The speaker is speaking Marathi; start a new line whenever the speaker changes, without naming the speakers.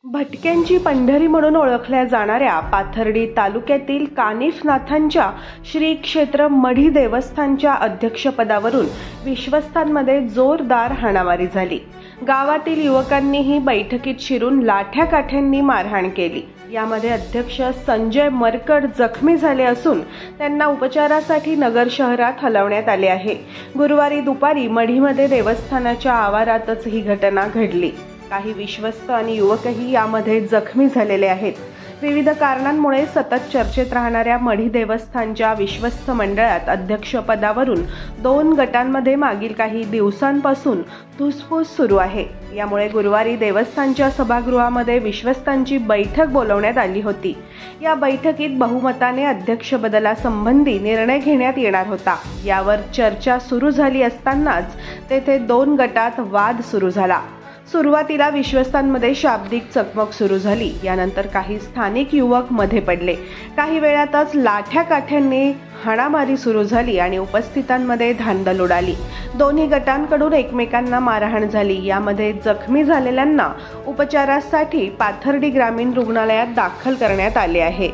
भटक्यांची पंढरी म्हणून ओळखल्या जाणाऱ्या पाथर्डी तालुक्यातील कानिफनाथांच्या श्री क्षेत्र मढी देवस्थानच्या अध्यक्षपदावरून विश्वस्तांमध्ये जोरदार हाणामारी झाली। गावातील युवकांनीही बैठकीत शिरून लाठ्या काठ्यांनी मारहाण केली। यामध्ये अध्यक्ष संजय मरकड जखमी झाले असून त्यांना उपचारासाठी नगर शहरात हलवण्यात आले आहे। गुरुवारी दुपारी मढीमध्ये देवस्थानाच्या आवारातच ही घटना घडली। काही विश्वस्त आणि युवकही यामध्ये जखमी झालेले आहेत। विविध कारणांमुळे सतत चर्चेत राहणाऱ्या मढी देवस्थानच्या विश्वस्त मंडळात अध्यक्षपदावरून 2 गटांमध्ये मागील काही दिवसांपासून धुसफूस सुरू आहे। यामुळे गुरुवारी देवस्थानच्या सभागृहामध्ये विश्वस्तांची बैठक बोलवण्यात आली होती। या बैठकीत बहुमताने अध्यक्ष बदलासंबंधी निर्णय घेण्यात येणार होता। यावर चर्चा सुरू झाली असतानाच तेथे 2 गटात वाद सुरू झाला। सुरुवातीला विश्वस्तांमध्ये शाब्दिक चकमक सुरू झाली। यानंतर काही स्थानिक युवक मध्ये पडले। काही वेळातच लाठ्या काठ्यांनी हाणामारी सुरू झाली आणि उपस्थितांमध्ये धांदल उडाली। दोन्ही गटांकडून एकमेकांना मारहाण झाली। यामध्ये जखमी झालेल्यांना उपचारासाठी पाथर्डी ग्रामीण रुग्णालयात दाखल करण्यात आले आहे।